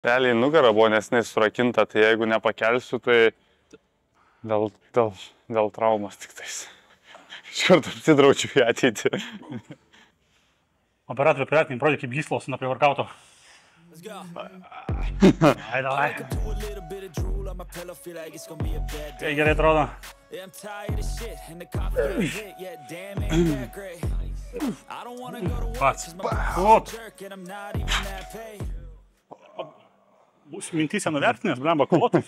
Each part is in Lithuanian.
Realiai nugara buvo nesnai surakinta, tai jeigu nepakelsiu, tai dėl traumas tik tais. Iš karto apsidraučiu į ateitį. Operatorių priartinį pradė kaip gyslos nuo privarkauto. Ai, davai. Tai gerai atrodo. Pats. Būsiu mintyse nuvertinęs, blemba, kovotas.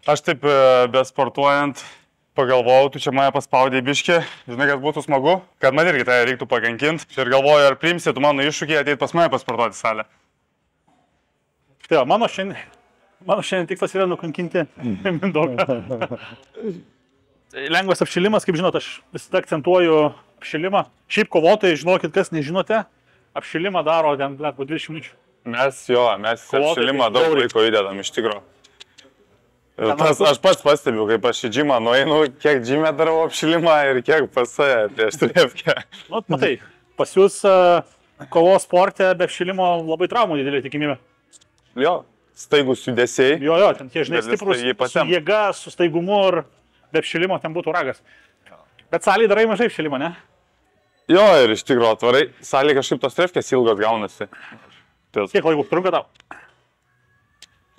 Aš taip besportuojant pagalvojau, tu čia mane paspaudė į biškį, žinai, kad būtų smagu, kad man irgi tai reiktų pakankinti. Ir galvoju, ar priimsi tu mano iššūkį ateit pas mane pasportuoti į salę. Tai mano šiandien tikslas yra nukankinti Mindaugą. Lengvas apšilimas, kaip žinot, aš visada akcentuoju apšilimą. Šiaip kovotojai, žinokit, kas nežinote, apšilimą daro ten, po 20 minučių. Mes apšilimą daug laiko įdedam, iš tikrųjų. Aš pats pastebiu, kaip aš į džimą nueinu, kiek džime darau apšilimą ir kiek pas save prieš trefkę. Matai, pas jūs kovos sporte be apšilimo labai traumų didelė tikimybė. Jo, staigus judesiai. Jo, ten tie, žinai, stiprus, su jėga, su staigumu ir be apšilimo ten būtų ragas. Bet salėje darai mažai apšilimo, ne? Jo, ir iš tikrųjų atvarai, salėje kažkaip tos trefkės ilgos gaunasi. Kiek laiko trunka tau?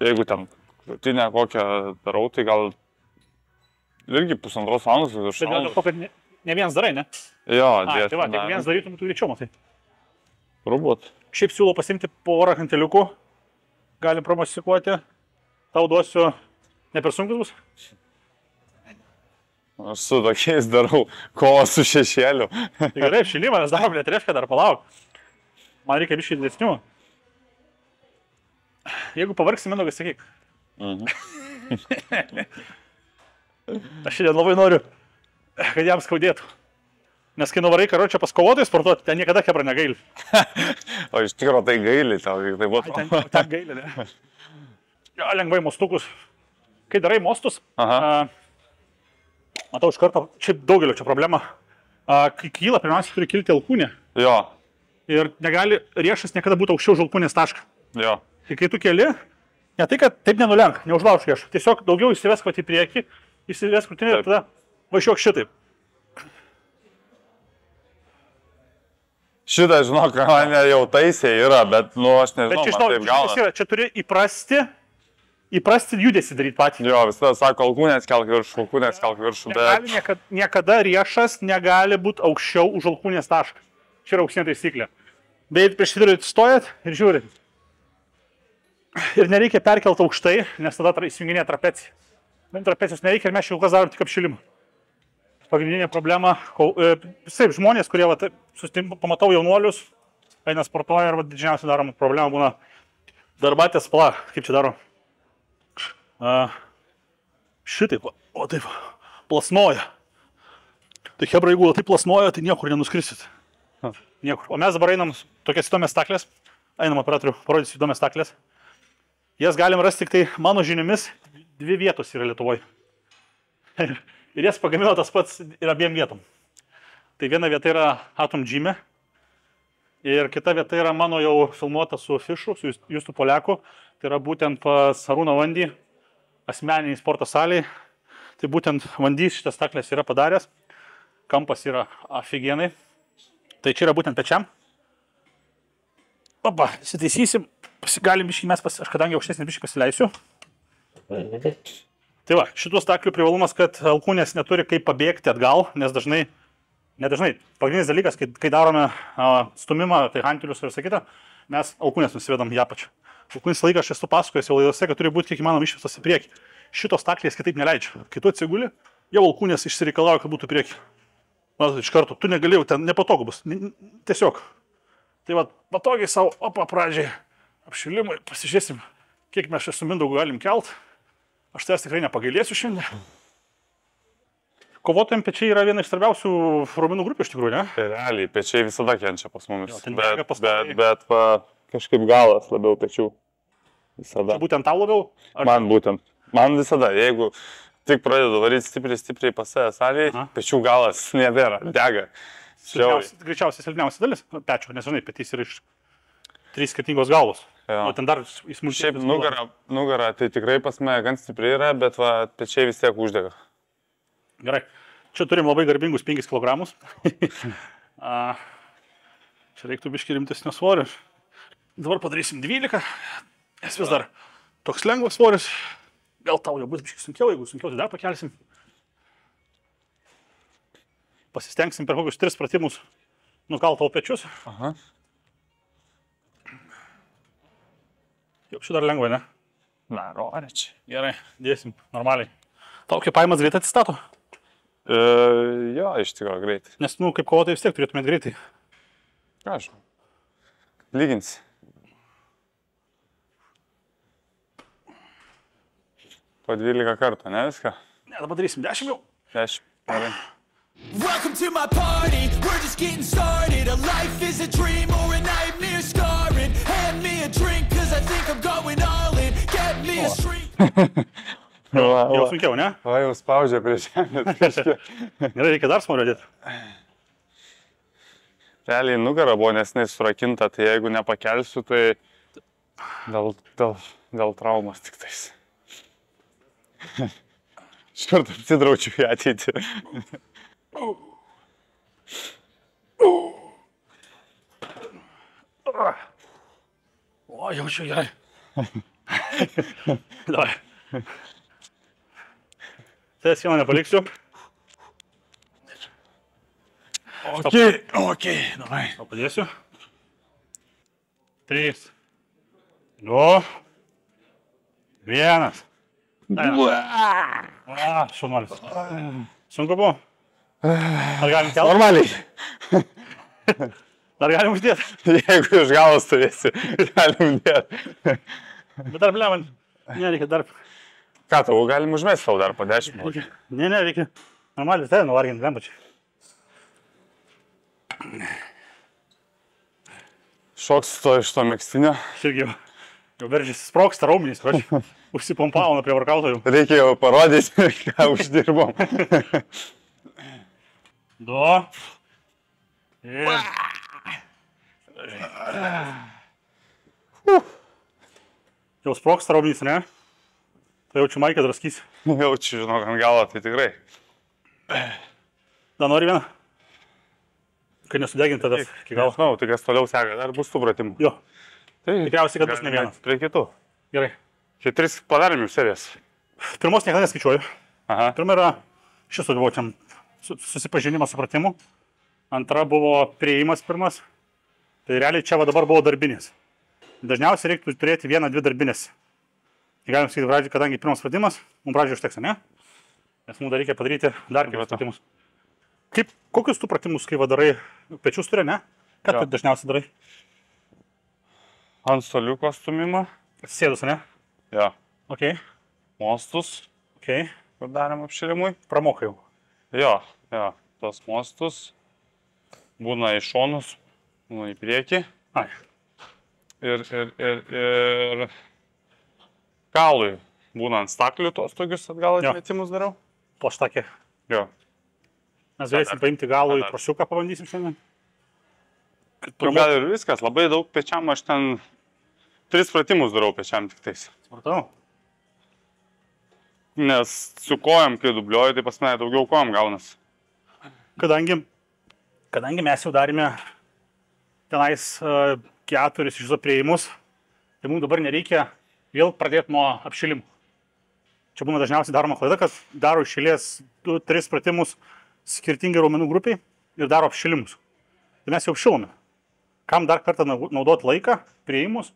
Jeigu ten krūtinę kokią darau, tai gal irgi 1,5 valandos. Bet dėl to, kad ne vienas darai, ne? Jo, tai va, jeigu vienas darytum, tu greičiau matai. Turbūt. Šiaip siūlau pasimti porą kanteliukų, galim pramasikuoti, tau duosiu, ne per sunkus bus? Aš su tokiais darau kovą su šešėliu. Tai gerai, apšilimą, mes darom netrefkę, dar palauk. Man reikia biškai didesnių. Jeigu pavargsi, Mindaugai, sakyk. Aš šiandien labai noriu, kad jam skaudėtų. Nes kai nuvarai karočią pas kovotojus sportuoti, ten niekada kebra negaili. O iš tikrųjų tai gaili tau, tai būtų. Ten gaili, ne? Ja, lengvai mostukus. Kai darai mostus, matau iš karto, šiaip daugelio čia problema. Kai kyla, pirmiausia, turi kilti alkūnė. Jo. Ir negali riešas niekada būti aukščiau už alkūnės tašką. Jo. Tai kai tu keli, ne tai, kad taip nenulenk, neužlaužk riešą. Tiesiog daugiau įsivesk į priekį, įsivesk krūtinę ir tada važiuok šitaip. Šitą, žinok, man jau taisė yra, bet, aš nežinau, man taip gauna. Čia turi įprasti judesį daryti patį. Jo, visada sako, alkūnės kelk viršų, bet... Niekada riešas negali būti aukščiau už alkūnės tašką. Čia yra auksinė taisyklė. Bet prieš tai stojat ir žiūrit. Ir nereikia perkelti aukštai, nes tada įsijunginė trapecija. Bet trapecijos nereikia ir mes čia kas darom tik apšilimą. Pagrindinė problema, taip, žmonės, kurie pamatau jaunuolius, eina sportuoja ir didžiausia daroma problema būna darbatės spala. Kaip čia daro? Šitaip, o taip, plasnoja. Tai hebra, jeigu taip plasnoja, tai niekur nenuskrisit. Niekur. O mes dabar einam tokias įdomias staklės. Einam operatorių, parodysiu įdomias staklės. Jas galim rasti tik tai, mano žiniomis, 2 vietos yra Lietuvoje. Ir jas pagamino tas pats ir abiem vietom. Tai viena vieta yra Atom Gym. Ir kita vieta yra mano jau filmuota su Fišu, su Justu Poliaku. Tai yra būtent pas Arūną Vandį, asmeniniai sporto salėje. Tai būtent Vandys šitas staklės yra padaręs. Kampas yra aфиgenai. Tai čia yra būtent pečiam. Opa, įsitaisysim. Galim biškį mes, aš kadangi aukštesnį biškį pasileisiu. Tai va, šitų staklių privalumas, kad alkūnės neturi kaip pabėgti atgal, nes nedažnai, pagrindinis dalykas, kai darome stumimą, tai hantelius ir visą kitą, mes alkūnės nusivedam į apačią. Alkūnės laiką aš esu pasakojęs jau laidose, kad turi būti kiek įmanoma išvestas į priekį. Šitos staklės kitaip neleidžia. Kai tu atsiguli, jau alkūnės išsireikalauja, kad būtų priekį. Matot, iš karto, tu negalėjau, ten nepatogu bus. Tiesiog. Tai va, patogiai savo, pradžiai apšilimui, pasižiūrėsim, kiek mes čia su Mindaugu galim kelt. Aš tavęs tikrai nepagailėsiu šiandien. Kovotojams pečiai yra viena iš svarbiausių raumenų grupių, iš tikrųjų, ne? Tai realiai, pečiai visada kenčia pas mumis. Bet kažkaip galas labiau pečių. Visada. Tai būtent tau labiau? Man būtent. Man visada, jeigu tik pradedu varyti stipriai pas save salėje, pečių galas nebėra, dega. Greičiausiai silpniausia dalis pečio, nes žinai, petys yra iš 3 skirtingos galvos. Jo. O ten dar įsmulkė. Šiaip nugara tai tikrai pas mane gan stipriai yra, bet va, pečiai vis tiek uždega. Gerai. Čia turim labai garbingus 5 kg. Čia reiktų biškį rimtesnio svorio. Dabar padarysim 12. Nes vis dar toks lengvas svoris. Gal tau jau bus biškį sunkiau, jeigu sunkiau, tai dar pakelsim. Pasistengsim per kokius 3 pratimus nukalt tavo pečius. Aha. Jau čia dar lengvai, ne? Na, rorečiai. Gerai, dėsim normaliai. Tau kvėpavimas greitai atsistato? Jo, iš tikrųjų greitai. Nes, kaip kovotojai vis tiek turėtumėt greitai. Ką aš? Lyginsi. Po 12 kartų, ne viską? Ne, dabar darysim 10 jau. 10. Gerai. Welcome to my party, we're just getting started. A life is a dream or a nightmare scarring. Hand me a drink cause I think I'm going all in. Get me a street. Jau sunkiau, ne? O, jau spaudžia prie žemės. Gerai, reikia dar svorio dėti. Realiai nugara buvo nesnai surakinta, tai jeigu nepakelsiu, tai dėl traumas tik tais. Škart apsidraučiu į ateitį. O, jaučiu gerai. Davai. Tai vieną nepaliksiu. Okei, davai. O padėsiu. 3. 2. 1. Šaunuolis. Sunku buvo? Ar galim kelt? Normaliai. Dar galim uždėti? Jeigu iš galo stovėsi, galim dėti. Bet dar blevant. Nereikia dar. Ką tau, galim užmesti tau dar po 10 minučių? Ne, reikia. Normaliai, tai nuvarginti lembačiai. Šoks iš to megztinio. Aš irgi jau veržiasi sproksta raumenys, aš užsipompavau prie varkautojų. Reikėjo parodyti, ką uždirbom. 2. Ir... Jau sproksta raumenys, ne? Tai jaučiu maikę draskys. Jaučiu, žinok, ant galo, tai tikrai. Dar nori vieną? Kai nesudeginti tada iki galo. Žinau, tai kas toliau seka, dar bus tų pratimų. Jo, Tai tikriausiai, kad bus ne vienas. Prie kitų. Gerai. Čia 3 padarėm jų serijas. Pirmos niekada neskaičiuoju. Aha. Pirma yra šis buvo čia susipažinimas su pratimu. Antra buvo priėjimas pirmas. Tai realiai čia va dabar buvo darbinis. Dažniausiai reiktų turėti 1-2 darbinės. Tai galim sakyti, pradžiai, kadangi pirmas pratimas, mums pradžiai užteks, ne? Nes mums dar reikia padaryti dar kelius pratimus. Kokius tu pratimus, kai darai, pečius turi, ne? Ką tu dažniausiai darai? Ant staliuko stumimą. Sėdus, ne? Jo. Ok. Mostus, Ok. kur darėm apšilimui. Pramokai jau. Jo. Tos mostus. Būna į šonus, būna į priekį. Ai. Ir kalui. Būna ant staklių tos tokius atgal atmetimus darau. Plaštakė. Jo. Mes galėsim paimti galų į prosiuką, pabandysim šiandien. Gal ir viskas, labai daug pečiam, aš ten 3 pratimus darau pečiam tik tais. Supratau. Nes su kojam, kai dubliuoju, tai pas mane daugiau kojam gaunas. Kadangi mes jau darėme tenais 4 iš viso priėjimus, tai mums dabar nereikia vėl pradėti nuo apšilimų. Čia būna dažniausiai daroma klaida, kad daro iš eilės 2-3 pratimus skirtingai raumenų grupiai ir daro apšilimus. Tai mes jau apšilome. Kam dar kartą naudoti laiką, priėjimus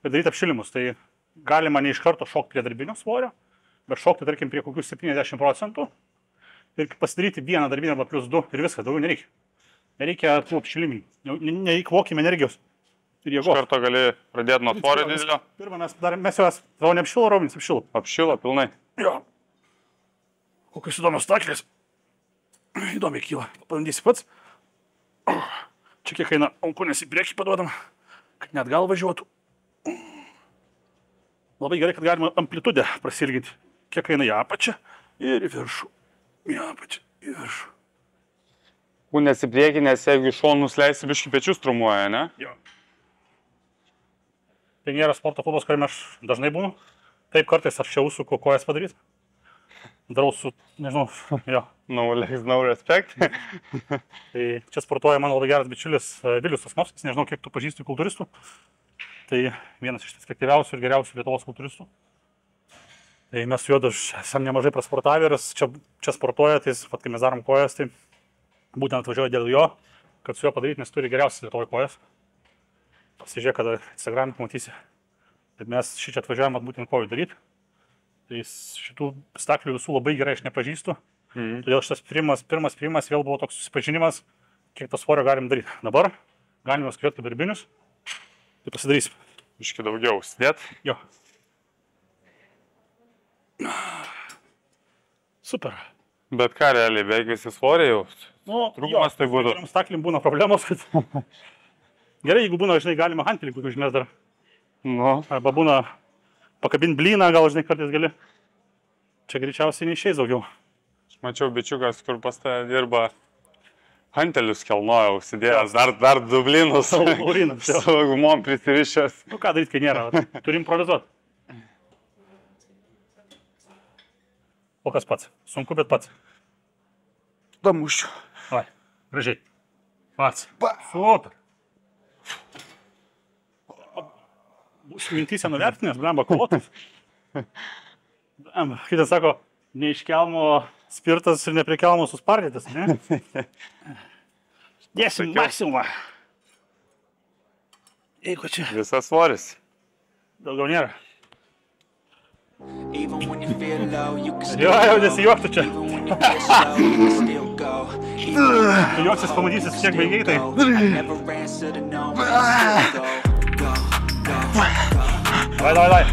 ir daryti apšilimus. Tai galima ne iš karto šokti prie darbinio svorio, bet šokti, tarkim, prie kokių 70% ir pasidaryti vieną darbinę arba +2 ir viskas, daugiau nereikia. Nereikia tų apšilimų. Neįkvokime energijos ir Iš jėgos. karto gali pradėti nuo svorio didelio. Pirmą mes jau tavo neapšilo raumenys, apšilo. Apšilo pilnai. Jo. Kokios įdomios staklės. Įdomiai kyla. Pabandysi pats. Čia kiek eina alkūnės į priekį paduodam, kad net gal važiuotų. Labai gerai, kad galima amplitudę prasilginti. Kiek eina į apačią ir į viršų. Į apačią, į viršų. Kūnės į priekį, nes jeigu iš šonus leisi biškį pečius trumuoja, ne? Jo. Tai nėra sporto klubas, kuriame aš dažnai būnu. Taip, kartais aš čia užsuku kojas padaryti. Darau su, nežinau, jo. No legs, no respect. Tai čia sportuoja mano labai geras bičiulis Vilius Sosnovskis, nežinau, kiek tu pažįsti kultūristų. Tai vienas iš efektyviausių ir geriausių Lietuvos kultūristų. Tai mes su juo esam nemažai prasportavę ir čia sportuoja, tai kai mes darom kojas, tai būtent atvažiuoja dėl jo, kad su juo padaryti, nes turi geriausias Lietuvoje kojas. Pasižiūrėk, kada Instagram pamatysi. Tai mes šį čia atvažiuojam būtent kojų daryti. Tai šitų staklių visų labai gerai aš nepažįstu. Todėl šitas pirmas vėl buvo toks susipažinimas, kiek to svorio galim daryti. Dabar galime skrieti kaip darbinius. Tai pasidarysim. Biški daugiau sėdėt. Jo. Super. Bet ką realiai, beveik visi svoriai jau. Trūkumas tai būtų. Staklim būna problemos, kad... Gerai, jeigu būna, žinai, galima hantelį užmės dar. Nu. Arba būna pakabinti blyną, gal, žinai, kartais gali. Čia greičiausiai neišeis daugiau. Aš mačiau bičiukas, kur pas tave dirba, hantelius kelnoja, užsidėjęs, dar du blynus. Laurinas, jo. Su gumom prisirišęs. Nu ką daryti, kai nėra, turim improvizuoti. O kas pats? Sunku, bet pats. Damušiu. Vai, gražiai. Pats. Super. Būsiu mintyse nuvertinęs, blemba, kovotas. Kitas sako, ne iš kelmo spirtas ir ne prie kelmo suspardytas, ne? 10 maksimumą. Jeigu čia. Visas svoris. Daugiau nėra. Jo, jau nesijuoktų čia. Tu juoksis, pamatysis, kiek baigiai tai. Davai.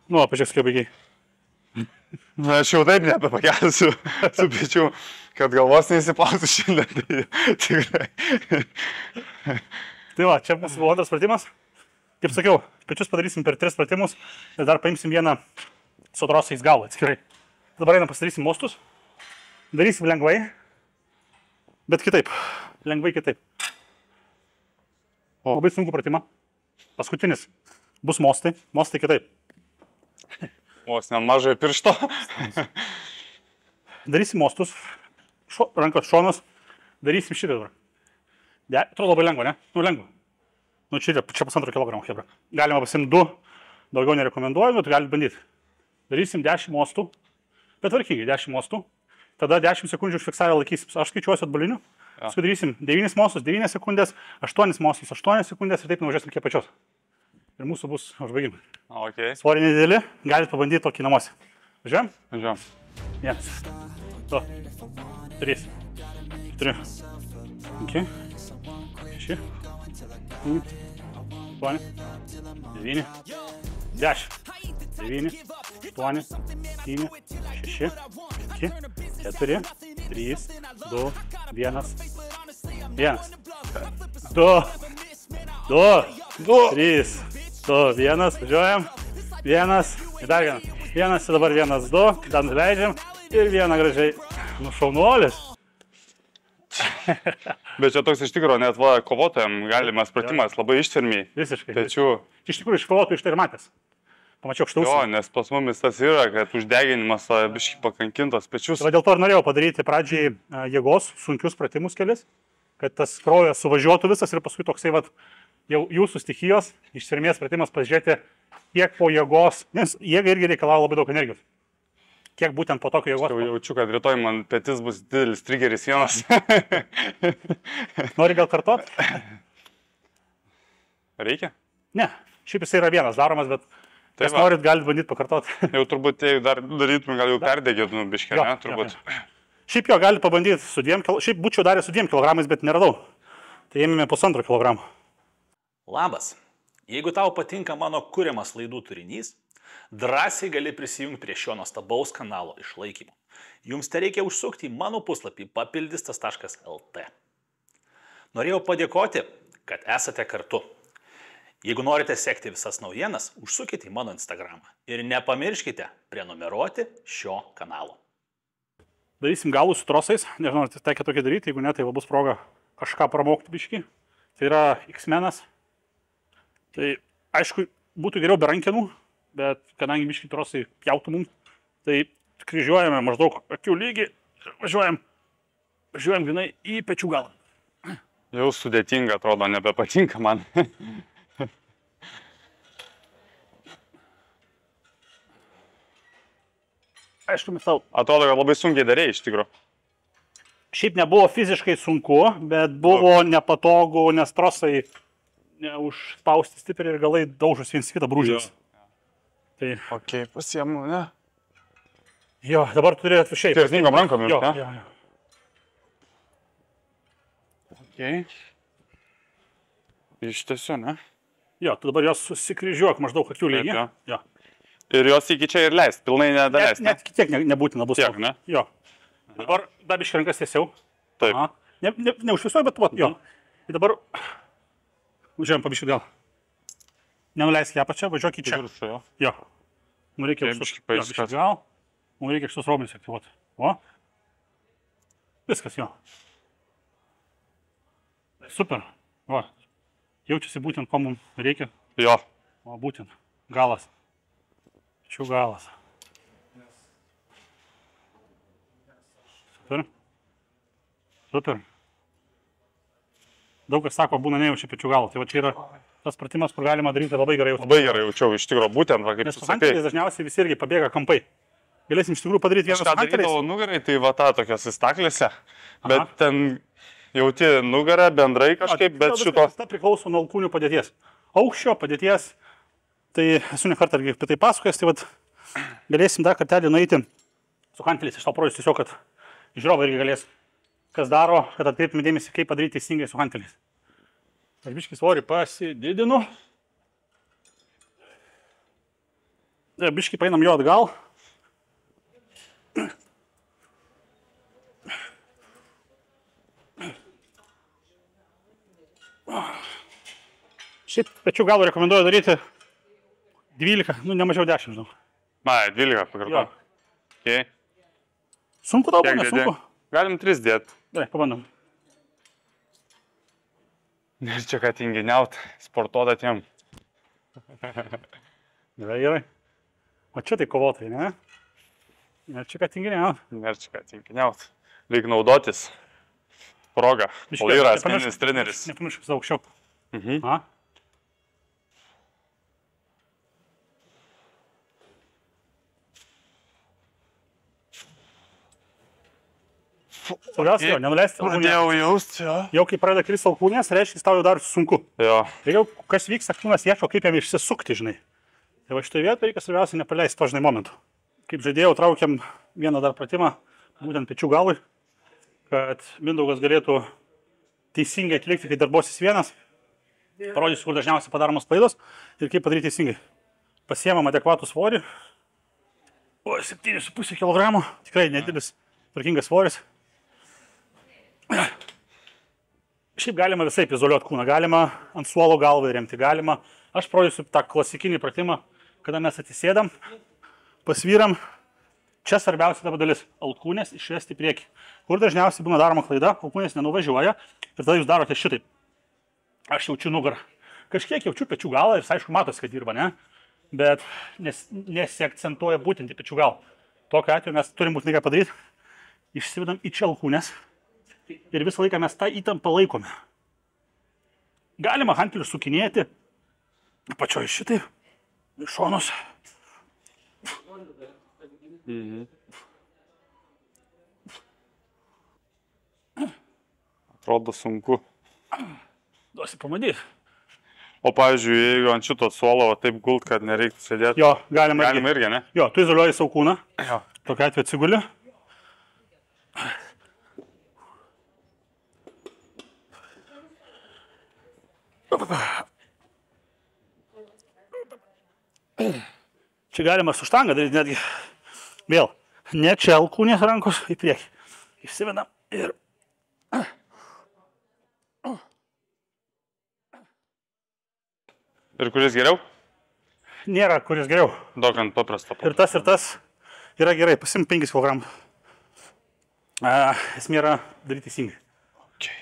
Nu, pažiūrėk, kaip baigiai. Aš jau taip nebepakelsiu su pečiu, kad galvos neįsiplausiu šiandien. Tai tikrai. Tai va, čia mūsų buvo antras pratimas. Kaip sakiau, pečius padarysim per 3 pratimus ir dar paimsim vieną su trosais galvą atskirai. Dabar einam pasidarysim mostus. Darysim lengvai, bet kitaip. Lengvai kitaip. Labai sunku pratimą. Paskutinis bus mostai. Mostai kitaip. Vos nemažai piršto. Darysim mostus. Rankos šonas. Darysim šitą dabar. Atrodo labai lengva, ne? Nu, lengva. Nu, čia 1,5 kilogramų, hebra. Galima pasimti 2. Daugiau nerekomenduoju, bet galit bandyti. Darysim 10 mostų. Bet tvarkingai, 10 mostų. Tada 10 sekundžių užfiksavę laikysim. Aš skaičiuosiu atbaliniu. Paskui darysim 9 mostus, 9 sekundės, 8 mostus, 8 sekundės ir taip nuvažiuosim iki pačios. Ir mūsų bus užbaigimai. Okay. Svoriai nedideli, galit pabandyti tokį namuose. Važiuojam? Važiuojam. 1, 2, 3, 4, 5, 6, 7, 8, 9, 10, 9, 8, 7, 6, 5, 4, 3, 2, 1, 1, 2, 3, 2, 1, važiuojam, 1, ir dar 1, 1, ir dabar 1, 2, dar nuleidžiam ir 1 gražiai, šaunuolis. Bet čia toks iš tikrųjų net va, kovotojams galimas pratimas, labai ištvermiai. Visiškai. Pečių. Iš tikrųjų iš kovotojų iš tai ir matęs. Pamačiau aukštaus. Jo, nes pas mumis tas yra, kad uždeginimas biškai pakankintos pečius. Va dėl to ir norėjau padaryti pradžiai jėgos, sunkius pratimus kelis, kad tas kraujas suvažiuotų visas ir paskui toksai vat, jau jūsų stichijos, ištvermės pratimas pasižiūrėti, kiek po jėgos, nes jėga irgi reikalauja labai daug energijos. Kiek būtent po tokio jėgos. Jau jaučiu, kad rytoj man petis bus didelis trigeris vienas. Nori gal kartot? Reikia? Ne, šiaip jisai yra vienas daromas, bet kas norit, galit bandyti pakartoti. Jau turbūt, jeigu dar darytum, gal jau perdegėtum biškį, ne? Turbūt. Jo. Šiaip jo galit pabandyti su 2 kg, šiaip būčiau daręs su 2 kg, bet neradau. Tai ėmėme 1,5 kg. Labas. Jeigu tau patinka mano kuriamas laidų turinys, drąsiai gali prisijungti prie šio nuostabaus kanalo išlaikymo. Jums tereikia užsukti į mano puslapį papildistas.lt. Norėjau padėkoti, kad esate kartu. Jeigu norite sekti visas naujienas, užsukite į mano Instagramą ir nepamirškite prenumeruoti šio kanalo. Darysim galų su trosais, nežinau, ar tekia tokį daryti, jeigu ne, tai bus proga kažką pramokti biškį. Tai yra X-menas. Tai aišku, būtų geriau be rankenų, bet kadangi biškį trosai pjautų mums, tai kryžiuojame maždaug akių lygį ir važiuojam grinai į pečių galą. Jau sudėtinga, atrodo, nebepatinka man. Aišku, mes tau. Atrodo, kad labai sunkiai darėjai iš tikrųjų. Šiaip nebuvo fiziškai sunku, bet buvo nepatogu, nes trosai neužspausti stipriai ir galai daužus viens kitą brūžės. Tai... Ok, pasiemu, ne? Jo, dabar turi atviršiai. Tirzningom rankom jau, ne? Jo. Ok. Ištiesiu, ne? Jo, tu dabar jos susikryžiuok maždaug akių lygį. Taip, Jo. Ir jos iki čia ir leist, pilnai nedaleist, Net tiek nebūtina bus. Tiek, ne? Jo. Dabar dar iš rankas tiesiau. Taip. Aha. Neužfiksuoju, bet vat, jo. Ir dabar važiuojam pabiškį gal. Nenuleisk ją pačią, važiuok į čia. Viršų, jo. Jo. Mums reikia biškį jo, biškį gal. Mums reikia šitus raumenis aktyvuoti. O. Viskas, jo. Super. Va. Jaučiasi būtent, ko mums reikia. Jo. O būtent. Galas. Šių galas. Super. Super. Daug kas sako, būna nejaučia pečių galo. Tai va čia yra tas pratimas, kur galima daryti labai gerai jaučiu. Labai gerai jaučiau, iš tikrųjų, būtent, va, kaip Nes tu su sakai. hanteliais dažniausiai visi irgi pabėga kampai. Galėsim iš tikrųjų padaryti vieną su Ką hanteliais. darydavau nugarai, tai va ta tokiose staklėse. Bet Aha. ten jauti nugarą bendrai kažkaip, bet šito... Tai priklauso nuo alkūnių padėties. Aukščio padėties, tai esu ne kartą irgi apie tai pasakojęs, tai vat galėsim dar kartelį nueiti su hanteliais. Aš tau parodysiu tiesiog, kad žiūrovai irgi galės, kas daro, kad atkreiptume dėmesį, kaip padaryti teisingai su hanteliais. Aš biškį svorį pasididinu. Biškį paeinam jo atgal. Šiaip pečių galų rekomenduoju daryti 12, nu ne mažiau 10, žinau. Na, 12 pakartom. Okay. Sunku tau Kiek būna, dedi? sunku. Galim 3 dėti. Gerai, pabandom. Ir čia ką tinginiaut, sportuota tiem. Gerai. O čia tai kovotai, ne? Ir čia ką tinginiaut. Ir čia ką tinginiaut. Lyg naudotis progą. Kol yra asmeninis treneris. Nepamiršk visą aukščiau. Mhm. A? Saugiausia, nenuleisti alkūnės. Pradėjau jausti, jo. Jau kai pradeda kristi alkūnės, reiškia, tau jau dar sunku. Jo. Reikia, kas vyksta, kūnas ieško, kaip jam išsisukti, žinai. Tai va šitoje vietoje reikia svarbiausia nepaleisti to, žinai, momentų. Kaip žaidėjau, traukiam vieną dar pratimą, būtent pečių galui, kad Mindaugas galėtų teisingai atlikti, kai darbosis vienas. Parodysiu, kur dažniausiai padaromos klaidos ir kaip padaryti teisingai. Pasiemam adekvatų svorį. O, 7,5 kg. Tikrai nedidelis, tvarkingas svoris. Šiaip galima visai izoliuoti kūną. Galima ant suolo galvą įremti. Galima. Aš parodysiu tą klasikinį pratimą, kada mes atsisėdam, pasvyram. Čia svarbiausia dabar dalis – alkūnės išvesti į priekį. Kur dažniausiai būna daroma klaida, alkūnės nenuvažiuoja ir tada jūs darote šitaip. Aš jaučiu nugarą. Kažkiek jaučiu pečių galą ir aišku matosi, kad dirba, ne? Bet nesiakcentuoja būtent į pečių galą. Tokiu atveju mes turim būtinai ką padaryti. Išsivedam į čia alkūnės ir visą laiką mes tą įtampą laikome. Galima hantelius sukinėti pačioj šitaip, iš šonus. Atrodo sunku. Duosi pamatyti. O pavyzdžiui, jeigu ant šito suolo taip gult, kad nereiktų sėdėti. Jo, galima irgi, ne? Jo, tu izoliuoji savo kūną. Jo. Tokiu atveju atsiguli. Čia galima su štanga daryti netgi. Vėl, ne čia alkūnės rankos į priekį. Išsivedam ir... Ir kuris geriau? Nėra kuris geriau. Daug ant paprasto. Ir tas yra gerai. Pasim 5 kg. Esmė yra daryti teisingai. Okay.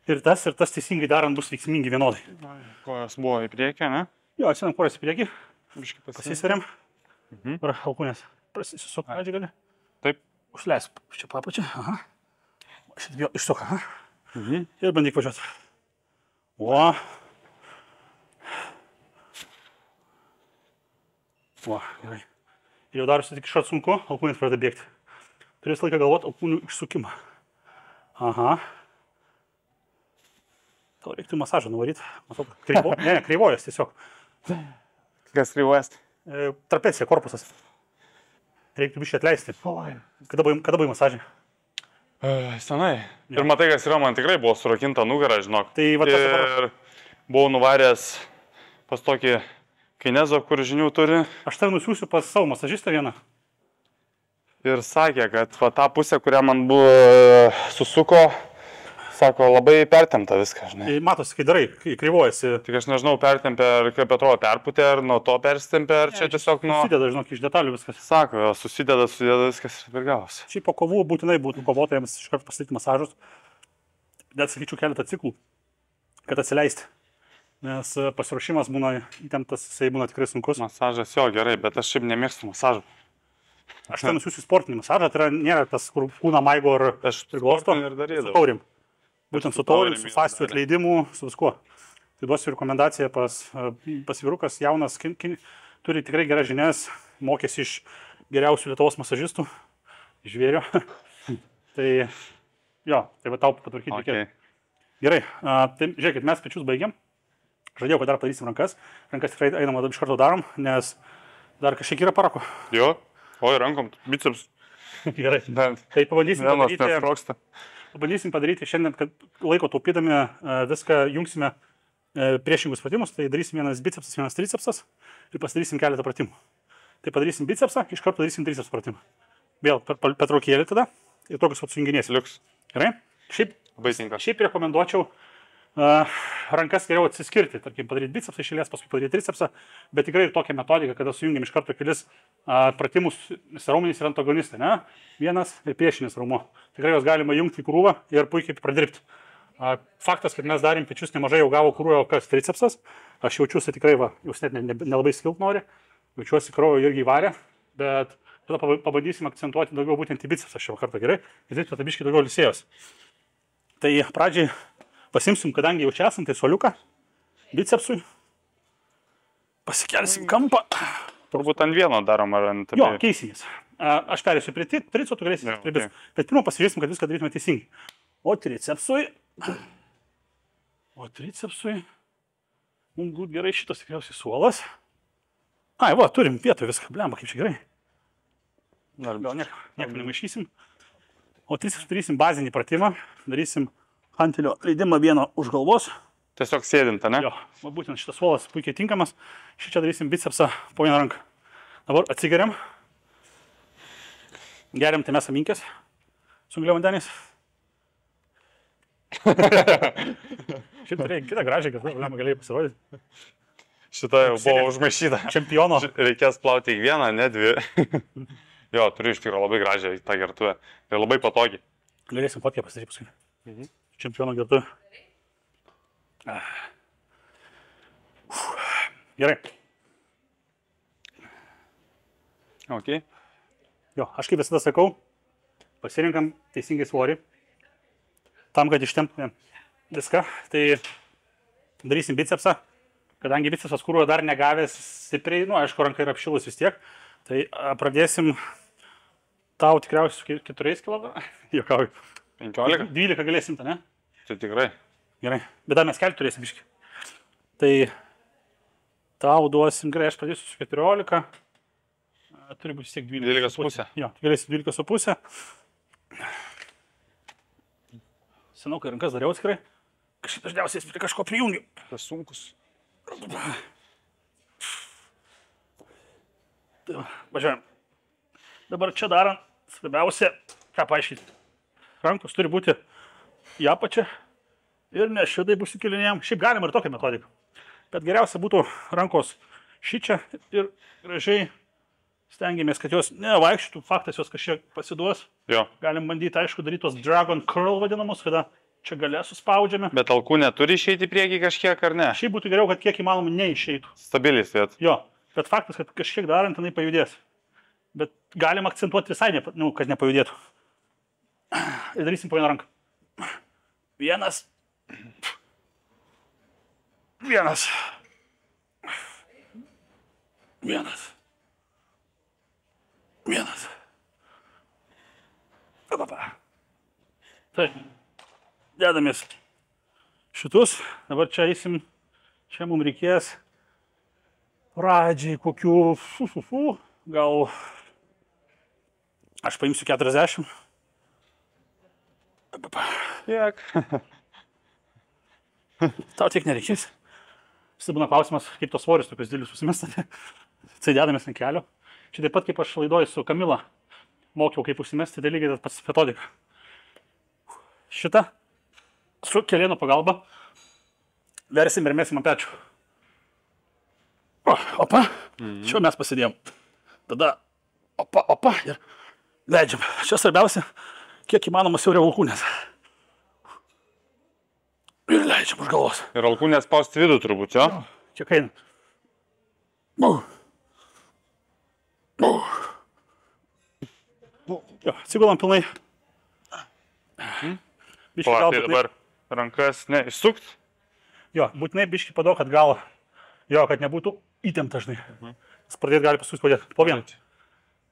Ir tas teisingai darant bus veiksmingi vienodai. Kojas buvo į priekį, ne? Jo, atsinam kojas į priekį, Biškai pasisveriam. Ir alkūnės prasisuk pradžią gali. Taip. Užleis čia papačią. Aha. Šitą vėl išsuk. Aha. Ir bandyk važiuoti. O, gerai. Ir jau darosi tik išart sunku, alkūnės pradeda bėgti. Turės laiką galvoti alkūnių išsukimą. Aha. Tau reiktų masažą nuvaryti. Matau, kreivojas tiesiog. Kas kreivojas? Trapecija, korpusas. Reiktų biškai atleisti. Kada buvai masažai? Senai. Ir matai, kas yra, man tikrai buvo surakinta nugara, žinok. Tai va tas ir buvau nuvaręs pas tokį kinezo, kur žinių turi. Aš tai nusiųsiu pas savo masažistą vieną. Ir sakė, kad va tą pusę, kurią man buvo susuko, sako, labai pertempta viską, žinai. Matosi, kai darai, kai kreivojasi. Tik aš nežinau, pertempė, ar kaip atrodo, perputė, ar nuo to persitempė, ar čia tiesiog nuo... Susideda, žinok, iš detalių viskas. Sako, susideda viskas ir gavosi. Šiaip po kovų būtinai būtų kovotojams iš karto pasidaryti masažus. Net sakyčiau keletą ciklų, kad atsileisti. Nes pasiruošimas būna įtemptas, jisai būna tikrai sunkus. Masažas jo gerai, bet aš šiaip nemėgstu masažų. Aš ten nusiųsiu sportinį masažą, tai nėra tas, kur kūną maigo ar priglosto. Ir darydavau. Su taurim. Būtent su taurim, su fascijų atleidimu, su viskuo. Tai duosiu rekomendaciją pas vyrukas, jaunas, turi tikrai geras žinias, mokėsi iš geriausių Lietuvos masažistų, žvėrio. Tai jo, tai va tau patvarkyti reikėtų. Gerai, tai žiūrėkit, mes pečius baigiam. Žadėjau, kad dar padarysim rankas. Rankas tikrai einama iš karto darom, nes dar kažkiek yra parako. Jo, oi, rankom, biceps. Gerai, tai pabandysim padaryti šiandien, kad laiko taupydami viską jungsime priešingus pratimus, tai darysim vienas bicepsas, vienas tricepsas ir pasidarysim keletą pratimų. Tai padarysim bicepsą, iš karto padarysim triceps pratimą. Vėl pertraukėlį tada ir tokius atsijunginėsim. Liuks. Gerai? Šiaip rekomenduočiau rankas geriau atsiskirti, tarkim, padaryti bicepsą iš eilės, paskui padaryti tricepsą, bet tikrai ir tokia metodika, kada sujungiam iš karto kelis pratimus, raumenys ir antagonistai, ne? Vienas ir priešinis raumo. Tikrai jos galima jungti į krūvą ir puikiai pradirbti. Faktas, kad mes darėm pečius nemažai, jau gavo krūvą, kas tricepsas. Aš jaučiuosi tikrai, jūs net nelabai skilt nori, jaučiuosi kraujo irgi įvarę, bet tada pabandysim akcentuoti daugiau būtent į bicepsą šio kartą, gerai? Ir taip, tada biškai daugiau lisėjos. Tai pradžiai pasimsim, kadangi jau čia esam, tai soliuką bicepsui. Pasikelsim kampą. Turbūt ant vieno darom ar ant... Jo, keisimės. Aš perėsiu prie triceps, tu galėsi prie bicepsų. Bet pirmo pasižiūrėsim, kad viską darytume teisingai. O tricepsui... Mums būt gerai šitas tikriausiai suolas. Ai, va, turim vietą viską. Blemba, kaip čia gerai. Gal nieko nemaišysim. O triceps darysim bazinį pratimą. Darysim hantelio leidimą vieną už galvos. Tiesiog sėdint, ne? Jo, va, būtent šitas suolas puikiai tinkamas. Šičia darysim bicepsą po vieną ranką. Dabar atsigeriam. Geriam tai mes aminkės su angliavandeniais. Šiaip turėjai kitą gražią, kad galėjai pasirodyti. Šitą jau buvo užmaišyta. Čempiono. Reikės plauti tik vieną, ne dvi. Jo, turiu iš tikrųjų labai gražią tą gertuvę. Ir labai patogiai. Galėsim fotkę pasidaryti paskui. Čempiono gertuvę. Gerai. Ok. Jo, aš kaip visada sakau, pasirinkam teisingai svorį. Tam, kad ištemptume viską, tai darysim bicepsą. Kadangi bicepsas kūro dar negavęs stipriai, aišku, ranka yra apšilus vis tiek, tai pradėsim tau tikriausiai su 4 kg. Jokauju. 15? 12 galėsim, ta, ne? Tai tikrai. Gerai, bet dar mes kelti turėsim biškį. Tai tau duosim, gerai, aš pradėsiu su 14. Turi būti vis tiek 12,5. Jo, galėsi 12,5. Senokai rankas dariau tikrai. Kažkaip dažniausiai prie kažko prijungiu. Tas sunkus. Važiuojam. Dabar čia darant, svarbiausia, ką paaiškinti. Rankos turi būti į apačią ir ne šitai bus įkelinėjom. Šiaip galima ir tokią metodiką. Bet geriausia būtų rankos šičia ir gražiai stengiamės, kad jos nevaikščių, faktas jos kažkiek pasiduos. Jo. Galim bandyti, aišku, daryti tos dragon curl vadinamus, kada čia gale suspaudžiame. Bet alkūnė turi išeiti į priekį kažkiek ar ne? Šiaip būtų geriau, kad kiek įmanoma neišeitų. Stabiliai sėt. Jo, bet faktas, kad kažkiek darant, jinai pajudės. Bet galim akcentuoti visai, kad nepajudėtų. Ir darysim po vieną ranką. Vienas. Vienas. Vienas. Vienas. Taip. Dedamės šitus. Dabar čia eisim. Čia mums reikės pradžiai kokių... Gal... Aš paimsiu 40. Kiek? Tau tiek nereikės. Vis būna klausimas, kaip tos svorius tokius dėlius užsimestate. Tai dedamės ant kelio. Čia taip pat, kaip aš laidoju su Kamila, mokiau, kaip užsimesti, tai lygiai tas pats metodika. Šitą su kelieno pagalba versim ir mesim ant pečių. Opa, čia mes pasidėjom. Tada opa ir leidžiam. Čia svarbiausia, kiek įmanoma siauria alkūnės. Ir leidžiam už galvos. Ir alkūnės spausti vidų turbūt, jo? Kiek eina. Jo, atsigulam pilnai. Biški O, gal tai būtinai. dabar rankas išsukt. Jo, būtinai biški padau, kad galą. Jo, kad nebūtų įtempta žinai. Pradėti gali paskui padėti. Po vieną.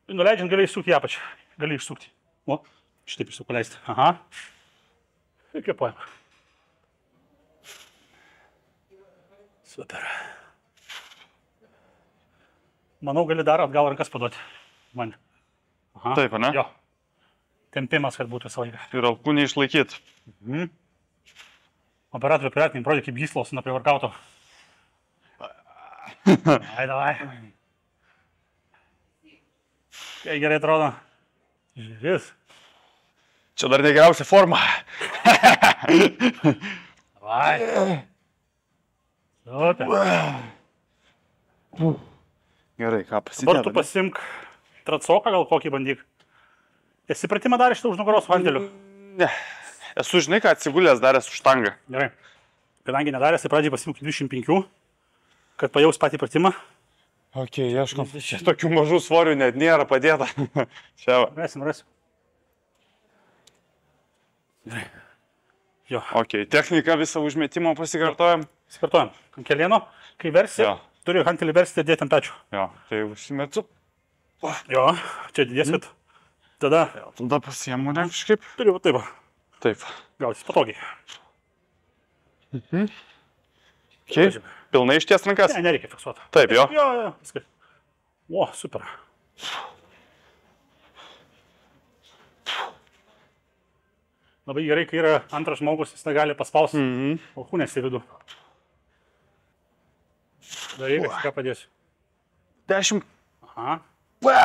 Nuleidžiant gali išsukti ją pačią. Gali išsukti. O, šitaip išsuk paleisti. Aha. Ir kvėpuojam. Super. Manau, gali dar atgal rankas paduoti. Man. Aha. Taip, ne? Jo. Tempimas, kad būtų visą laiką. Ir alkūnį išlaikyt. Operatorių priartinį prodė kaip gyslos nuo privarkauto. Davai. Kai gerai atrodo. Žiūrės. Čia dar negeriausia forma. Davai. Super. Gerai, ką Dabar tu pasidėt? pasimk tracoką, gal kokį bandyk. Esi pratimą darė šitą už nugaros vandelių? Ne. Esu, žinai, ką atsigulęs daręs už štangą. Gerai. Kadangi nedaręs, tai pradžiai pasimk 25, kad pajaus patį pratimą. Ok, ieškom. Čia tokių mažų svorių net nėra padėta. Čia va. Rasim. Gerai. Jo. Ok, techniką visą užmetimo pasikartojam. Pasikartojam. Ant kelieno, kai versi, Jo. turi hantelį versti ir dėti ant pečių. Jo, tai užsimetu. Jo, čia didėsit. Tada Tada pasiemu ne kažkaip. turi va taip, Taip. gautis patogiai. Ok, pilnai išties rankas. Ne, nereikia fiksuoti. Taip, jo. Jo, viskas. O, super. Labai gerai, kai yra antras žmogus, jis negali paspausti alkūnės į vidų. Daryk, ką padėsiu. 10. Aha. Va!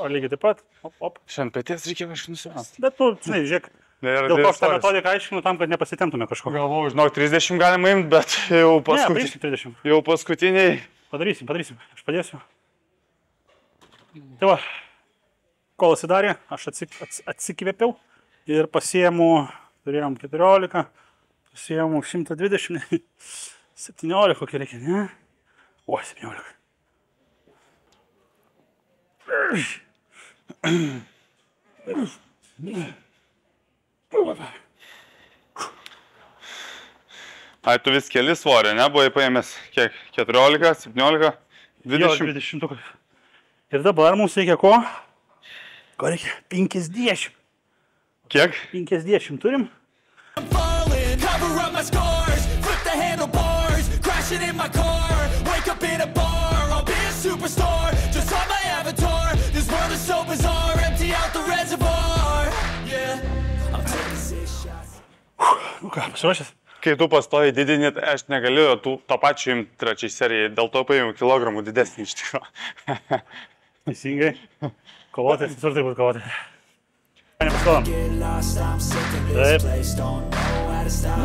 O lygiai taip pat. Op. Šiandien pėties reikia kažkaip nusimesti. Bet tu, žinai, žiūrėk. Dėl ko aš tą metodiką aiškinu, tam, kad nepasitemtume kažko. Galvojau, žinau, 30 galima imti, bet jau Padarysim 30. Jau paskutiniai. Padarysim. Aš padėsiu. Tai va, kol atsidarė, aš atsikvėpiau ir pasiėmu, turėjom 14, pasiėmu 120, 17, kokį reikia, ne? O, 17. Ai, tu vis keli svorį, ne? Buvai paėmęs kiek? 14, 17, 20? Jo, 20. Ir dabar mums reikia ko? Ko reikia? 50. Kiek? 50 turim. I'm falling, cover up my scars, flip the handlebars, crashing in my car, wake up in a bar, I'll be a superstar, just on my avatar, this world is so bizarre, empty out the reservoir, yeah, I'm taking 6 shots. Nu ką, pasiruošęs? Kai tu pastoji didinį, aš negaliu to pačiu imti trečiai serijai, dėl to paėmiau kilogramų didesnį iš tikrųjų. Teisingai. Kovotis, visur taip būt kovotis. Nepasiduodam. Get lost, I'm sick of this Taip. place, don't know how to stop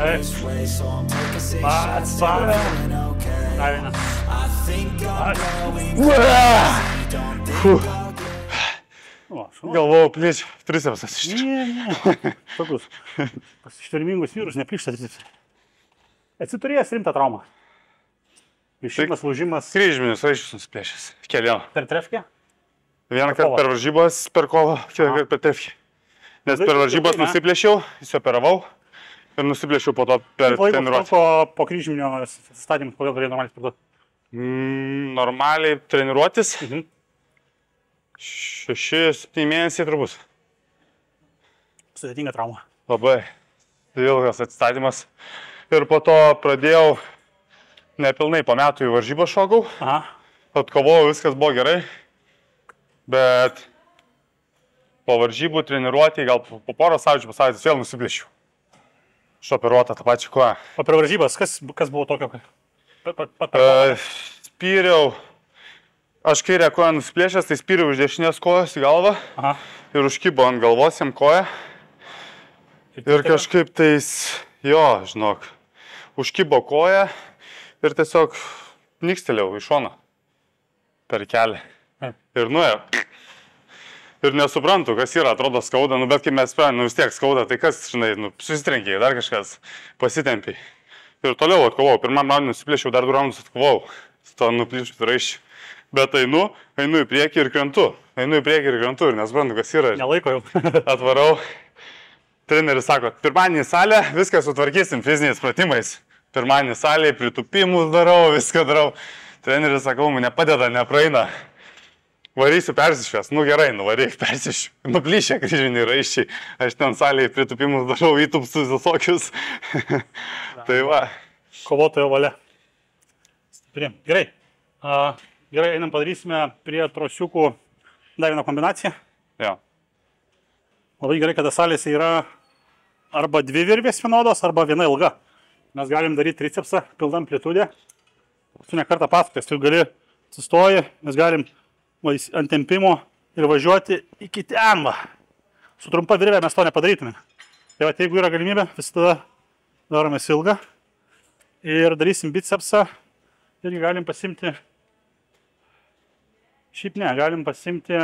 this way, so I'm taking 6 shots till I'm feeling okay. Dar vieną. I think I'm going O, šau. Galvojau, plėč, tricepsas iš čia. Ne. Tokius. Pas ištvermingus vyrus neplyšta tricepsai. Esi turėjęs rimtą traumą. Išėjimas, lūžimas. Kryžminius raiščius nusiplėšęs. Kelien. Per trefkę? Vieną kartą per varžybas, per kovą, kitą kartą per tefkį. Nes per varžybas nusiplėšiau, įsioperavau ir nusiplėšiau po to per treniruotę. Po kryžminio statymus, kodėl galėjai normaliai sportuoti? Normaliai treniruotis. 6. 6-7 mėnesiai turbūt. Sudėtinga trauma. Labai ilgas atstatymas. Ir po to pradėjau nepilnai po metų į varžybą šokau. Aha. Atkovojau, viskas buvo gerai. Bet po varžybų treniruotį, gal po poros savaičių pasavaitės vėl nusiplėšiau. Šoperuota tą pačią koją. O per varžybas, kas buvo tokio? Spyriau. Aš kairę koją nusiplėšęs, tai spyriau iš dešinės kojos į galvą. Aha. Ir užkibo ant galvos jam koją. Ir kažkaip tais, jo, žinok, užkibo koją ir tiesiog nikstelėjau į šoną per kelią. Ir nuėjau. Ir nesuprantu, kas yra, atrodo skauda, bet kai mes sprendėm, vis tiek skauda, tai kas, žinai, susitrenkėjai, dar kažkas pasitempiai. Ir toliau atkovau, pirmam raundui nusiplėšiau, dar 2 raundus atkovau, su to nuplėšiu raiščiu. Bet einu į priekį ir krentu. Ir nesuprantu, kas yra. Nelaiko jau. Atvarau. Treneris sako, pirmadienį į salę, viską sutvarkysim fiziniais pratimais. Pirmadienį salėje pritupimus darau, viską darau. Treneris sako, man nepadeda, nepraeina. Varysiu persišvės. Nu gerai, nuvaryk persišvės. Nuplyšę kryžminiai raiščiai. Aš ten salėje pritupimus darau, įtupsus visokius. Tai va. Kovotojo valia. Stipri. Gerai. Gerai, einam padarysime prie trosiukų dar vieną kombinaciją. Jo. Labai gerai, kada salėse yra arba 2 virvės vienodos, arba viena ilga. Mes galim daryti tricepsą pilna amplitudė. Tu ne kartą pasakojęs, tu gali sustoji, mes galim ant tempimo ir važiuoti iki ten. Su trumpa virvė mes to nepadarytume. Tai va, jeigu yra galimybė, visada darome ilgą. Ir darysim bicepsą. Irgi galim pasimti. Šiaip ne, galim pasimti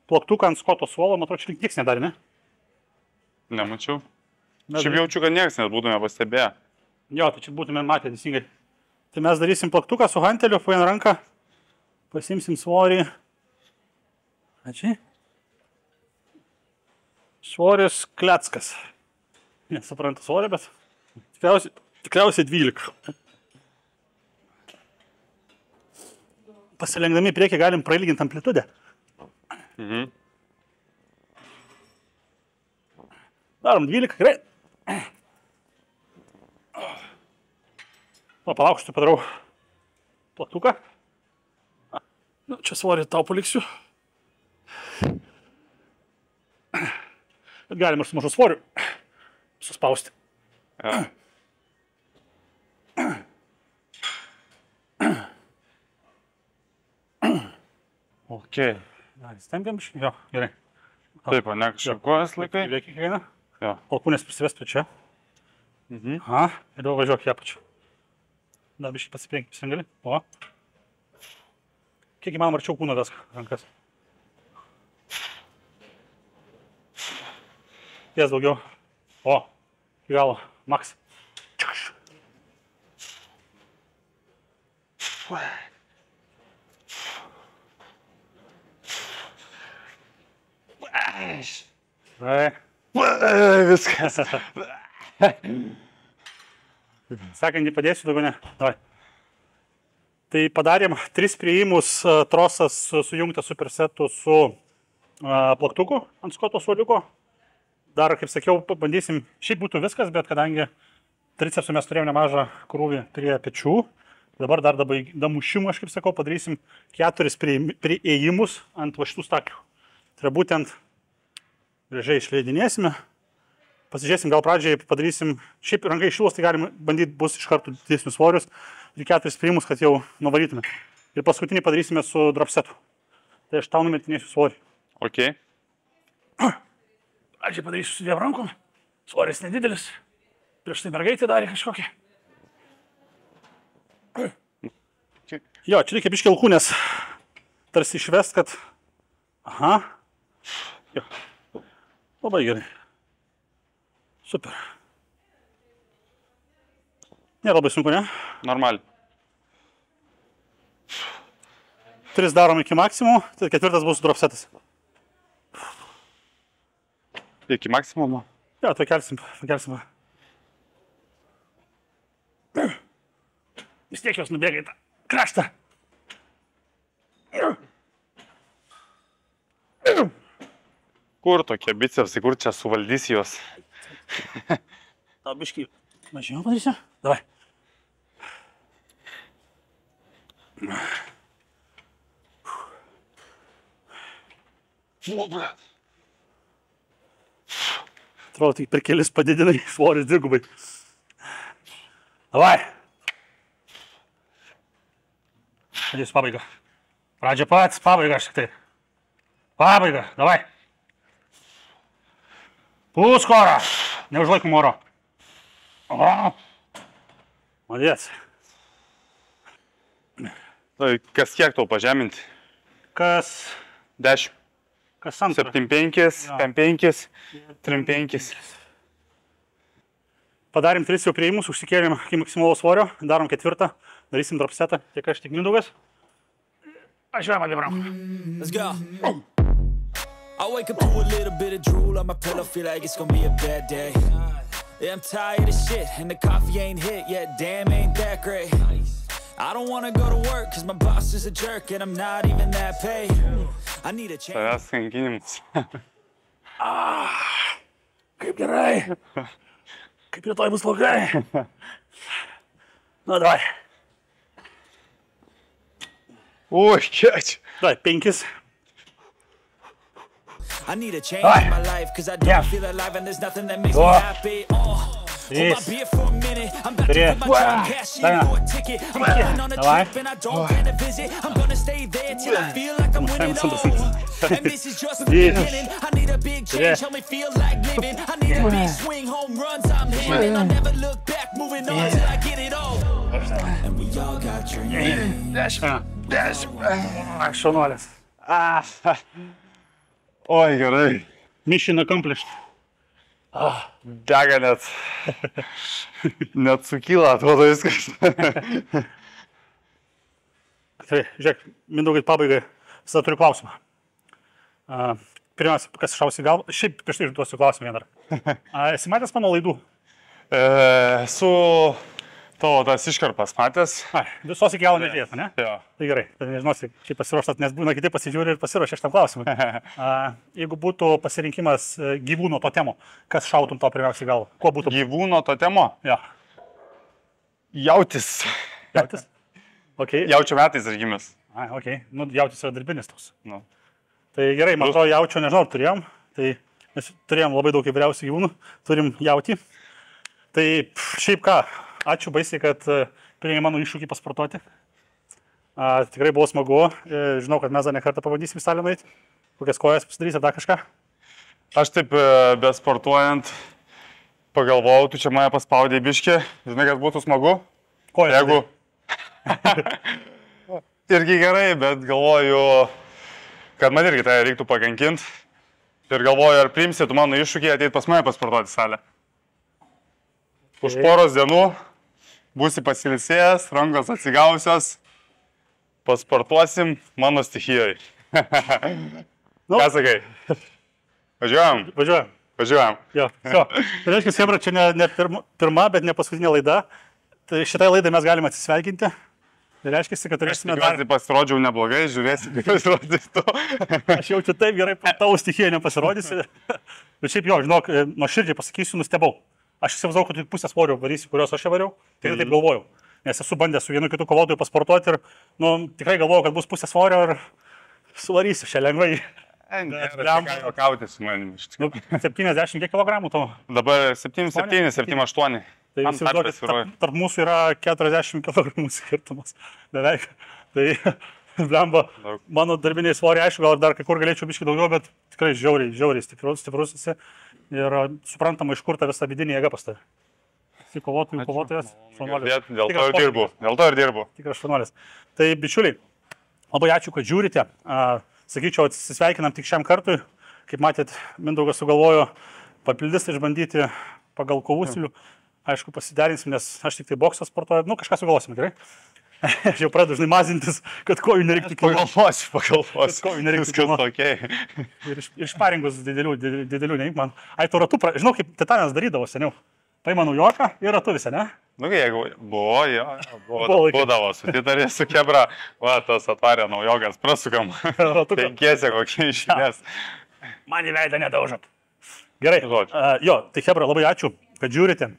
plaktuką ant skoto suolo, matau, čia nieks nedarė, ne? Nemačiau. Šiaip jaučiu, kad nieks net būtume pastebėję. Jo, tai čia būtume matę teisingai. Tai mes darysim plaktuką su hanteliu, po vieną ranką, pasimsim svorį. Ačiū. Svoris kleckas. Nesuprantu svorį, bet tikriausiai 12. Pasilenkdami į priekį galim prailginti amplitudę. Darom 12, gerai. Palauk, štai padarau plaktuką. Nu, čia svorį tau paliksiu. Bet galim ir su mažu svoriu suspausti. Ja. Ok. Stempiam šį? Jo, gerai. Taip, ne kažkaip kojas laikai? Reikia kiekvieną. Jo. Alkūnės prisives prie čia. Aha, ir jau važiuok į apačią. Dar biškai pasipriekį, gali. O. Kiek įmanoma arčiau kūno vesk rankas. Ties daugiau. O, į galo. Maks. Viskas. Sekantį padėsiu, daugiau ne. Davai. Tai padarėm 3 priėjimus, trosas sujungtas supersetu su plaktuku ant skoto suoliuko. Dar, kaip sakiau, pabandysim, šiaip būtų viskas, bet kadangi tricepsų mes turėjome nemažą krūvį prie pečių, dabar dar damušimų, aš kaip sakau, padarysim 4 priėjimus ant va šitų staklių. Tai yra būtent gražiai išleidinėsime. Pasižiūrėsim, gal pradžiai padarysim, šiaip rankai šilos, tai galim bandyti bus iš karto didesnius svorius ir 4 priėjimus, kad jau nuvarytume. Ir paskutinį padarysime su dropsetu. Tai aš tau numetinėsiu svorį. Ok. Pradžiai padarysiu su 2 rankom. Svoris nedidelis. Prieš tai mergaitė darė kažkokį. Jo, čia reikia biškiai alkūnės. Tarsi išvest, kad... Aha. Jo. Labai gerai. Super. Nėra labai sunku, ne? Normaliai. 3 darom iki maksimum, tai 4 bus dropsetas. Iki maksimumo. Jo, tai pakelsim. Vis tiek jos nubėga į tą kraštą. Kur tokie bicepsai, kur čia suvaldys juos? Tau biškai mažiau padarysiu. Davai. Atrodo, tik per kelis padidinai svoris dvigubai. Davai. Pradėsiu pabaigą. Pradžia pats, pabaiga aš tik tai. Pabaiga, davai. Pūsk orą. Neužlaikom oro. Madės. Tai kas kiek tau pažeminti? Kas 10. Kas antrą? 7-5, 5-5, 3-5. Padarėm 3 jau prieimus, užsikėlėm iki maksimalaus svorio, darom 4, darysim dropsetą, tiek aš, tiek Mindaugas. Aš vėl manevram. Let's go. I wake up to a little bit of drool on my pillow, feel like it's gonna be a bad day. Yeah, I'm tired of shit, and the coffee ain't hit yet, damn, ain't that great. I don't wanna go to work, cause my boss is a jerk, and I'm not even that paid. I need a change. Tavęs kankinimas. Kaip gerai. Kaip rytoj bus blogai. Na, davai. Ui, kiek. Davai, 5. I need a change in my life, cause I don't feel alive, and there's nothing that makes me happy. Hold my beer for a minute, I'm about to put my drunk cash in for a ticket. I'm going on a trip and I don't plan to visit. I'm gonna stay there till I feel like I'm winning all. And this is just the beginning. I need a big change, help me feel like living. I need a big swing, home runs I'm hitting. I'll never look back, moving on till I get it all. And we all got dreams. Šaunuolis. Oi, gerai. Mission accomplished. Dega net. Net sukyla, atrodo viskas. Tai, žiūrėk, Mindaugai pabaigai, visada turiu klausimą. Pirmiausia, kas šausi galvą, šiaip prieš tai duosiu klausimą vieną dar. Esi matęs mano laidų? Su tavo tas iškarpas matęs. Visos iki galo nežiūrėt, ne? Jo. Tai gerai, tai nežinosi, kaip pasiruoštas, nes būna kiti pasižiūrė ir pasiruošė šitam klausimui. Jeigu būtų pasirinkimas gyvūno totemo, kas šautum to pirmiausiai galvą? Kuo būtų? Gyvūno totemo? Jo. Jautis. Jautis? Okay. Jaučio metais ir gimęs. Okay. Nu, jautis yra darbinis toks. Nu. Tai gerai, man atrodo, jaučio nežinau, ar turėjom. Tai mes turėjom labai daug įvairiausių gyvūnų, turim jautį. Tai šiaip ką, ačiū baisiai, kad priėmė mano iššūkį pasportuoti. Tikrai buvo smagu. Žinau, kad mes dar ne kartą pabandysim į salę nueiti. Kokias kojas pasidarys ar dar kažką. Aš taip besportuojant pagalvojau, tu čia mane paspaudė biškį. Žinai, kad būtų smagu. Kojas. Jeigu... Irgi gerai, bet galvoju, kad man irgi tai reiktų pakankinti. Ir galvoju, ar priimsi tu mano iššūkį ateit pas mane pasportuoti į salę. Už poros dienų būsi pasilisėjęs, rankos atsigausios, pasportuosim mano stichijoj. Nu. Ką sakai? Važiuojam? Važiuojam. Važiuojam. Jo. Tai reiškia, Hebra, čia ne pirma, bet ne paskutinė laida. Tai šitai laidai mes galime atsisveikinti. Tai reiškia, kad turėsime dar... Aš pasirodžiau neblogai, žiūrėsi, kaip pasirodys tu. Aš jaučiu taip gerai, tavo stichijoje nepasirodysi. Bet šiaip jo, žinok, nuoširdžiai pasakysiu, nustebau. Aš įsivaizdavau, kad tu pusę svorio varysi, kuriuos aš čia variau. Tai taip galvojau. Nes esu bandęs su vienu kitu kovotoju pasportuoti ir tikrai galvojau, kad bus pusę svorio ir suvarysiu šią lengvai. Nėra juokauti su manimi. 70 kilogramų tavo? Dabar 7-7, 7-8. Tai įsivaizduokit, tarp mūsų yra 40 kg skirtumas. Beveik. Tai, blemba, mano darbiniai svoriai, aišku, gal dar kai kur galėčiau biškai daugiau, bet tikrai žiauriai stiprus esi. Ir suprantama, iš kur ta visa vidinė jėga pas tave. kaip kovotojas, šaunuolis. Dėl to ir dirbu. Tikras šaunuolis. Tai bičiuliai, labai ačiū, kad žiūrite. Sakyčiau, atsisveikinam tik šiam kartui. Kaip matėt, Mindaugas sugalvojo papildys išbandyti pagal kovų stilių. Aišku, pasiderinsim, nes aš tik tai boksą sportuoju. Nu, kažką sugalvosim, gerai? Aš jau pradedu žinai mazintis, kad kojų nereiktų pagalvosiu. Kojų nereiktų Viskas ok. Ir šparingus didelių neimk man. Ai, tu ratu, žinau, kaip Titanas darydavo seniau. Paima naujoką ir ratu visą, ne? Nu, jeigu būdavo su Titarė, su Kebra, va, tas atvarė naujokas, prasukam. Penkiese kokie išės. Man į veidą nedaužat. Gerai. Jo, tai Kebra, labai ačiū, kad žiūrite.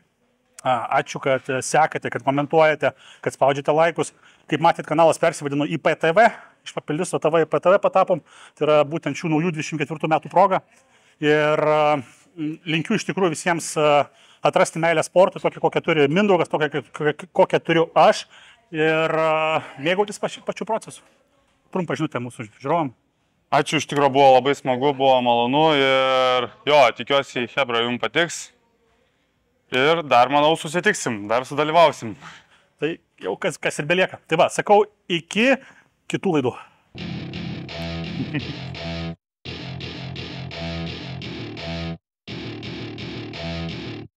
Ačiū, kad sekate, kad komentuojate, kad spaudžiate laikus. Kaip matėt, kanalas persivadino į PTV, iš Papildyso TV į PTV patapom. Tai yra būtent šių naujų 24 metų proga. Ir linkiu iš tikrųjų visiems atrasti meilę sportui, tokią, kokią turi Mindaugas, tokią, kokią turiu aš. Ir mėgautis pačiu procesu. Trumpą žinutę mūsų žiūrovam. Ačiū, iš tikrųjų buvo labai smagu, buvo malonu ir jo, tikiuosi, Hebra, jums patiks. Ir dar, manau, susitiksim, dar sudalyvausim. Tai jau kas ir belieka. Tai va, sakau, iki kitų laidų.